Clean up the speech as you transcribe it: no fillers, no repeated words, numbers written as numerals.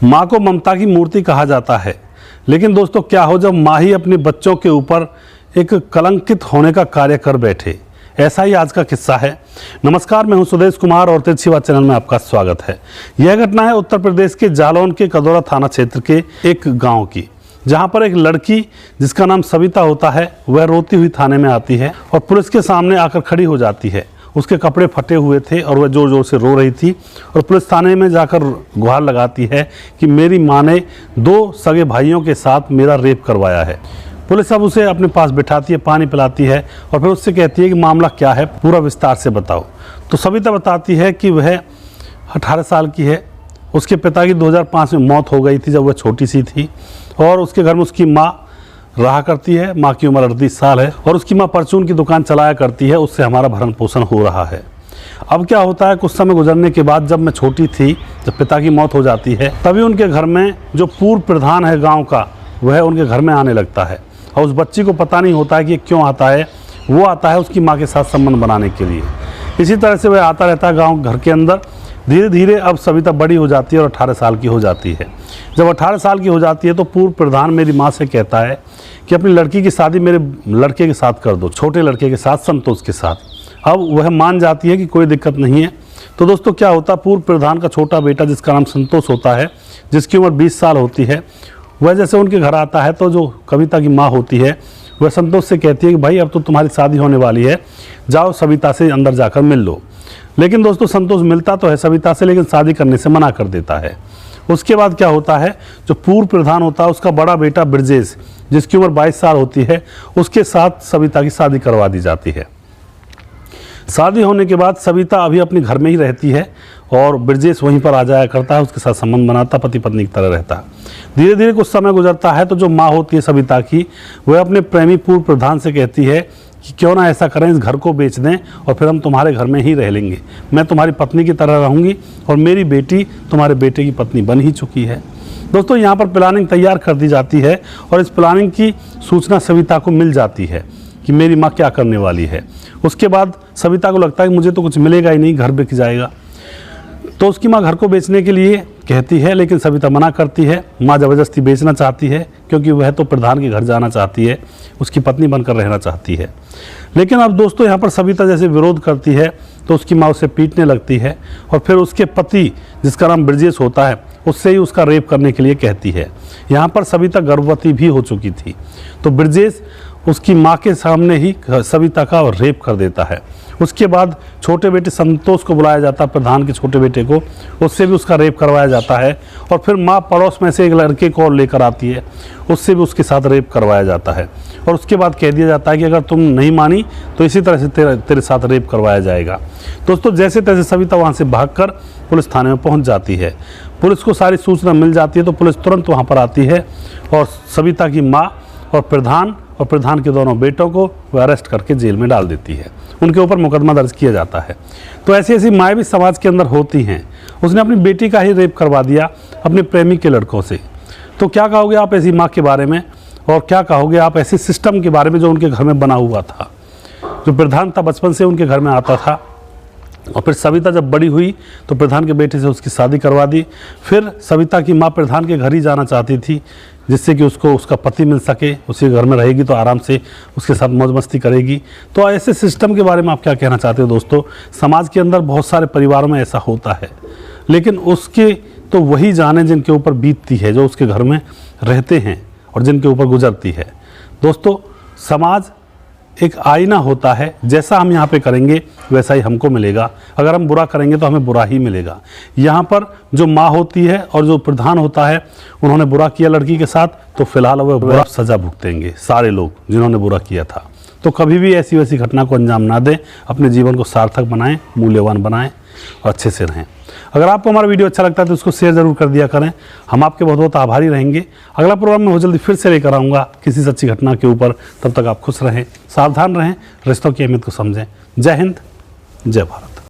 माँ को ममता की मूर्ति कहा जाता है, लेकिन दोस्तों क्या हो जब माँ ही अपने बच्चों के ऊपर एक कलंकित होने का कार्य कर बैठे। ऐसा ही आज का किस्सा है। नमस्कार, मैं हूं सुदेश कुमार और तिरछी बात चैनल में आपका स्वागत है। यह घटना है उत्तर प्रदेश के जालौन के कदौरा थाना क्षेत्र के एक गांव की, जहां पर एक लड़की जिसका नाम सविता होता है वह रोती हुई थाने में आती है और पुलिस के सामने आकर खड़ी हो जाती है। उसके कपड़े फटे हुए थे और वह जोर जोर से रो रही थी और पुलिस थाने में जाकर गुहार लगाती है कि मेरी माँ ने 2 सगे भाइयों के साथ मेरा रेप करवाया है। पुलिस अब उसे अपने पास बिठाती है, पानी पिलाती है और फिर उससे कहती है कि मामला क्या है, पूरा विस्तार से बताओ। तो सविता बताती है कि वह 18 साल की है। उसके पिता की 2005 में मौत हो गई थी जब वह छोटी सी थी और उसके घर में उसकी माँ रहा करती है। माँ की उम्र 38 साल है और उसकी माँ परचून की दुकान चलाया करती है। उससे हमारा भरण पोषण हो रहा है। अब क्या होता है, कुछ समय गुजरने के बाद जब मैं छोटी थी, जब पिता की मौत हो जाती है, तभी उनके घर में जो पूर्व प्रधान है गाँव का, वह उनके घर में आने लगता है और उस बच्ची को पता नहीं होता है कि क्यों आता है। वो आता है उसकी माँ के साथ संबंध बनाने के लिए। इसी तरह से वह आता रहता है गांव घर के अंदर। धीरे धीरे अब सविता बड़ी हो जाती है और 18 साल की हो जाती है। जब 18 साल की हो जाती है तो पूर्व प्रधान मेरी माँ से कहता है कि अपनी लड़की की शादी मेरे लड़के के साथ कर दो, छोटे लड़के के साथ, संतोष के साथ। अब वह मान जाती है कि कोई दिक्कत नहीं है। तो दोस्तों क्या होता, पूर्व प्रधान का छोटा बेटा जिसका नाम संतोष होता है, जिसकी उम्र 20 साल होती है, वह जैसे उनके घर आता है तो जो कविता की माँ होती है वह संतोष से कहती है कि भाई अब तो तुम्हारी शादी होने वाली है, जाओ सविता से अंदर जाकर मिल लो। लेकिन दोस्तों संतोष मिलता तो है सविता से, लेकिन शादी करने से मना कर देता है। उसके बाद क्या होता है, जो पूर्व प्रधान होता है उसका बड़ा बेटा ब्रजेश, जिसकी उम्र 22 साल होती है, उसके साथ सविता की शादी करवा दी जाती है। शादी होने के बाद सविता अभी अपने घर में ही रहती है और ब्रजेश वहीं पर आ जाया करता है, उसके साथ संबंध बनाता, पति पत्नी की तरह रहता है। धीरे धीरे कुछ समय गुजरता है तो जो माँ होती है सविता की, वह अपने प्रेमी पूर्व प्रधान से कहती है कि क्यों ना ऐसा करें, इस घर को बेच दें और फिर हम तुम्हारे घर में ही रह लेंगे। मैं तुम्हारी पत्नी की तरह रहूँगी और मेरी बेटी तुम्हारे बेटे की पत्नी बन ही चुकी है। दोस्तों यहाँ पर प्लानिंग तैयार कर दी जाती है और इस प्लानिंग की सूचना सविता को मिल जाती है कि मेरी माँ क्या करने वाली है। उसके बाद सविता को लगता है कि मुझे तो कुछ मिलेगा ही नहीं, घर बिक जाएगा। तो उसकी माँ घर को बेचने के लिए कहती है, लेकिन सविता मना करती है। माँ ज़बरदस्ती बेचना चाहती है क्योंकि वह तो प्रधान के घर जाना चाहती है, उसकी पत्नी बनकर रहना चाहती है। लेकिन अब दोस्तों यहाँ पर सविता जैसे विरोध करती है तो उसकी माँ उसे पीटने लगती है और फिर उसके पति जिसका नाम ब्रजेश होता है उससे ही उसका रेप करने के लिए कहती है। यहाँ पर सविता गर्भवती भी हो चुकी थी तो ब्रजेश उसकी माँ के सामने ही सविता का रेप कर देता है। उसके बाद छोटे बेटे संतोष को बुलाया जाता है, प्रधान के छोटे बेटे को, उससे भी उसका रेप करवाया जाता है और फिर माँ पड़ोस में से एक लड़के को और लेकर आती है, उससे भी उसके साथ रेप करवाया जाता है और उसके बाद कह दिया जाता है कि अगर तुम नहीं मानी तो इसी तरह से तेरे साथ रेप करवाया जाएगा। दोस्तों जैसे तैसे सविता वहाँ से भागकर पुलिस थाने में पहुँच जाती है। पुलिस को सारी सूचना मिल जाती है तो पुलिस तुरंत वहाँ पर आती है और सविता की माँ और प्रधान के दोनों बेटों को वह अरेस्ट करके जेल में डाल देती है। उनके ऊपर मुकदमा दर्ज किया जाता है। तो ऐसी ऐसी माएँ भी समाज के अंदर होती हैं। उसने अपनी बेटी का ही रेप करवा दिया अपने प्रेमी के लड़कों से। तो क्या कहोगे आप ऐसी माँ के बारे में, और क्या कहोगे आप ऐसे सिस्टम के बारे में जो उनके घर में बना हुआ था। जो प्रधान था बचपन से उनके घर में आता था और फिर सविता जब बड़ी हुई तो प्रधान के बेटे से उसकी शादी करवा दी। फिर सविता की माँ प्रधान के घर ही जाना चाहती थी जिससे कि उसको उसका पति मिल सके, उसी घर में रहेगी तो आराम से उसके साथ मौज मस्ती करेगी। तो ऐसे सिस्टम के बारे में आप क्या कहना चाहते हो दोस्तों। समाज के अंदर बहुत सारे परिवारों में ऐसा होता है, लेकिन उसके तो वही जाने जिनके ऊपर बीतती है, जो उसके घर में रहते हैं और जिनके ऊपर गुजरती है। दोस्तों समाज एक आईना होता है, जैसा हम यहाँ पे करेंगे वैसा ही हमको मिलेगा। अगर हम बुरा करेंगे तो हमें बुरा ही मिलेगा। यहाँ पर जो माँ होती है और जो प्रधान होता है, उन्होंने बुरा किया लड़की के साथ तो फिलहाल वह बुरा सजा भुगतेंगे सारे लोग जिन्होंने बुरा किया था। तो कभी भी ऐसी वैसी घटना को अंजाम ना दें, अपने जीवन को सार्थक बनाएं, मूल्यवान बनाएं और अच्छे से रहें। अगर आपको हमारा वीडियो अच्छा लगता है तो उसको शेयर जरूर कर दिया करें। हम आपके बहुत बहुत आभारी रहेंगे। अगला प्रोग्राम में बहुत जल्दी फिर से लेकर आऊँगा किसी सच्ची घटना के ऊपर। तब तक आप खुश रहें, सावधान रहें, रिश्तों की अहमियत को समझें। जय हिंद, जय भारत।